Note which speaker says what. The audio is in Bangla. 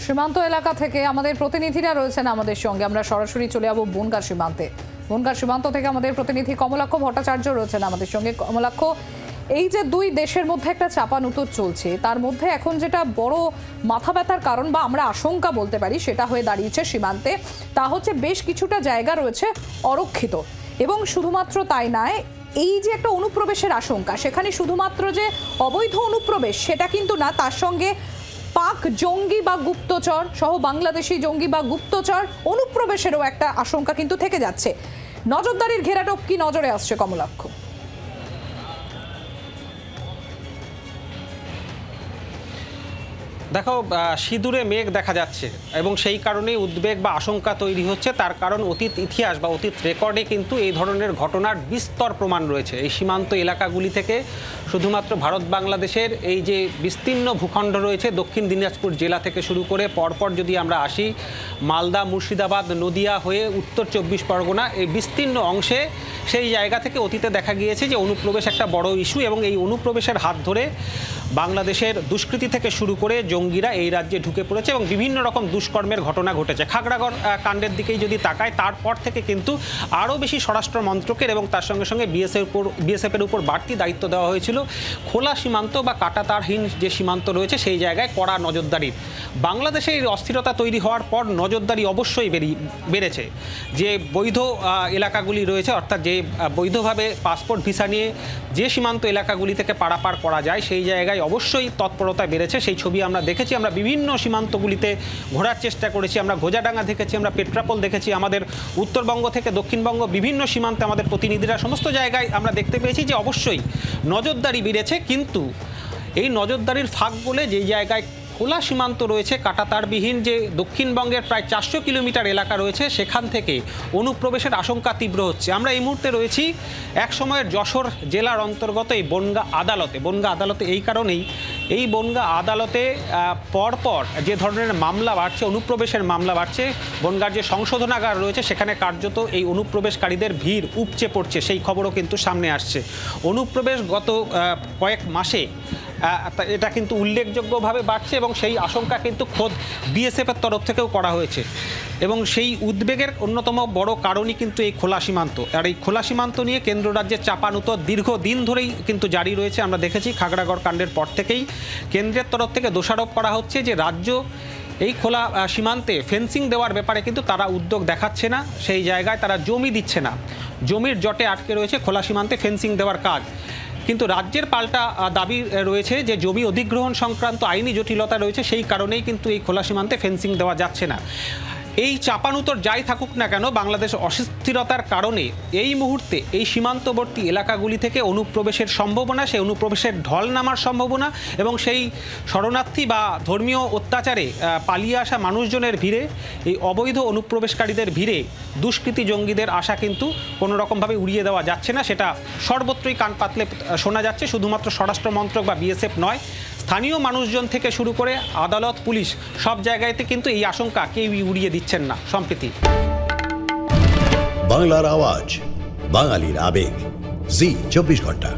Speaker 1: সীমান্ত এলাকা থেকে আমাদের প্রতিনিধিরা রয়েছেন আমাদের সঙ্গে। আমরা সরাসরি চলে যাব বনগাঁ সীমান্তে। বনগাঁ সীমান্ত থেকে আমাদের প্রতিনিধি কমলাক্ষ ভট্টাচার্য রয়েছেন আমাদের সঙ্গে। কমলাক্ষ, এই যে দুই দেশের মধ্যে একটা চাপানুতর চলছে, তার মধ্যে এখন যেটা বড় মাথা ব্যথার কারণ বা আমরা আশঙ্কা বলতে পারি সেটা হয়ে দাঁড়িয়েছে সীমান্তে, তা হচ্ছে বেশ কিছুটা জায়গা রয়েছে অরক্ষিত। এবং শুধুমাত্র তাই নয়, এই যে একটা অনুপ্রবেশের আশঙ্কা, সেখানে শুধুমাত্র যে অবৈধ অনুপ্রবেশ সেটা কিন্তু না, তার সঙ্গে পাক জঙ্গি বা গুপ্তচর সহ বাংলাদেশি জঙ্গি বা গুপ্তচর অনুপ্রবেশেরও একটা আশঙ্কা কিন্তু থেকে যাচ্ছে। নজরদারির ঘেরাটোপ কি নজরে আসছে কমলাক্ষ?
Speaker 2: দেখো, সিঁদুরে মেঘ দেখা যাচ্ছে এবং সেই কারণেই উদ্বেগ বা আশঙ্কা তৈরি হচ্ছে। তার কারণ অতীত ইতিহাস বা অতীত রেকর্ডে কিন্তু এই ধরনের ঘটনার বিস্তর প্রমাণ রয়েছে। এই সীমান্ত এলাকাগুলি থেকে শুধুমাত্র ভারত বাংলাদেশের এই যে বিস্তীর্ণ ভূখণ্ড রয়েছে, দক্ষিণ দিনাজপুর জেলা থেকে শুরু করে পরপর যদি আমরা আসি মালদা, মুর্শিদাবাদ, নদিয়া হয়ে উত্তর 24 পরগনা, এই বিস্তীর্ণ অংশে সেই জায়গা থেকে অতীতে দেখা গিয়েছে যে অনুপ্রবেশ একটা বড় ইস্যু। এবং এই অনুপ্রবেশের হাত ধরে বাংলাদেশের দুষ্কৃতি থেকে শুরু করে জঙ্গিরা এই রাজ্যে ঢুকে পড়েছে এবং বিভিন্ন রকম দুষ্কর্মের ঘটনা ঘটেছে। খাগড়াগড় কাণ্ডের দিকেই যদি তাকায়, তারপর থেকে কিন্তু আরও বেশি স্বরাষ্ট্র মন্ত্রকের এবং তার সঙ্গে সঙ্গে বিএসএফের উপর বাড়তি দায়িত্ব দেওয়া হয়েছিল খোলা সীমান্ত বা কাঁটাতারহীন যে সীমান্ত রয়েছে সেই জায়গায় কড়া নজরদারি। বাংলাদেশে এই অস্থিরতা তৈরি হওয়ার পর নজরদারি অবশ্যই বেড়েছে। যে বৈধ এলাকাগুলি রয়েছে, অর্থাৎ যে বৈধভাবে পাসপোর্ট ভিসা নিয়ে যে সীমান্ত এলাকাগুলি থেকে পারাপার করা যায় সেই জায়গায় অবশ্যই তৎপরতা বেড়েছে। সেই ছবি আমরা দেখেছি। আমরা বিভিন্ন সীমান্তগুলিতে ঘোরার চেষ্টা করেছি। আমরা গোজাডাঙ্গা দেখেছি, আমরা পেট্রাপোল দেখেছি, আমাদের উত্তরবঙ্গ থেকে দক্ষিণবঙ্গ বিভিন্ন সীমান্তে আমাদের প্রতিনিধিরা সমস্ত জায়গায় আমরা দেখতে পেয়েছি যে অবশ্যই নজরদারি বেড়েছে। কিন্তু এই নজরদারির ফাঁক বলে যেই জায়গায় খোলা সীমান্ত রয়েছে, কাঁটাতারবিহীন যে দক্ষিণবঙ্গের প্রায় 400 কিলোমিটার এলাকা রয়েছে, সেখান থেকে অনুপ্রবেশের আশঙ্কা তীব্র হচ্ছে। আমরা এই মুহূর্তে রয়েছি এক সময়ের যশোর জেলার অন্তর্গত এই বনগাঁ আদালতে। বনগাঁ আদালতে এই কারণেই, এই বনগাঁ আদালতে পরপর যে ধরনের মামলা বাড়ছে, অনুপ্রবেশের মামলা বাড়ছে, বনগাঁর যে সংশোধনাগার রয়েছে সেখানে কার্যত এই অনুপ্রবেশকারীদের ভিড় উপচে পড়ছে, সেই খবরও কিন্তু সামনে আসছে। অনুপ্রবেশ গত কয়েক মাসে এটা কিন্তু উল্লেখযোগ্যভাবে বাড়ছে এবং সেই আশঙ্কা কিন্তু খোদ বিএসএফের তরফ থেকেও করা হয়েছে। এবং সেই উদ্বেগের অন্যতম বড় কারণই কিন্তু এই খোলা সীমান্ত। আর এই খোলা সীমান্ত নিয়ে কেন্দ্র রাজ্যের চাপানুতর দীর্ঘদিন ধরেই কিন্তু জারি রয়েছে। আমরা দেখেছি খাগড়াগড় কাণ্ডের পর থেকেই কেন্দ্রের তরফ থেকে দোষারোপ করা হচ্ছে যে রাজ্য এই খোলা সীমান্তে ফেন্সিং দেওয়ার ব্যাপারে কিন্তু তারা উদ্যোগ দেখাচ্ছে না, সেই জায়গায় তারা জমি দিচ্ছে না, জমির জটে আটকে রয়েছে খোলা সীমান্তে ফেন্সিং দেওয়ার কাজ। কিন্তু রাজ্যের পাল্টা দাবি রয়েছে যে জমি অধিগ্রহণ সংক্রান্ত আইনি জটিলতা রয়েছে, সেই কারণেই কিন্তু এই খোলা সীমান্তে ফেন্সিং দেওয়া যাচ্ছে না। এই চাপানুতর যাই থাকুক না কেন, বাংলাদেশ অস্থিরতার কারণে এই মুহূর্তে এই সীমান্তবর্তী এলাকাগুলি থেকে অনুপ্রবেশের সম্ভাবনা, সেই অনুপ্রবেশের ঢল নামার সম্ভাবনা এবং সেই শরণার্থী বা ধর্মীয় অত্যাচারে পালিয়ে আসা মানুষজনের ভিড়ে, এই অবৈধ অনুপ্রবেশকারীদের ভিড়ে দুষ্কৃতী জঙ্গিদের আশা কিন্তু কোনো রকমভাবে উড়িয়ে দেওয়া যাচ্ছে না। সেটা সর্বত্রই কান পাতলে শোনা যাচ্ছে। শুধুমাত্র স্বরাষ্ট্র মন্ত্রক বা বিএসএফ নয়, স্থানীয় মানুষজন থেকে শুরু করে আদালত, পুলিশ সব জায়গাতে কিন্তু এই আশঙ্কা কেউই উড়িয়ে দিচ্ছেন না সম্প্রতি।
Speaker 3: বাংলার আওয়াজ, বাঙালির আবেগ, জি 24 ঘন্টা।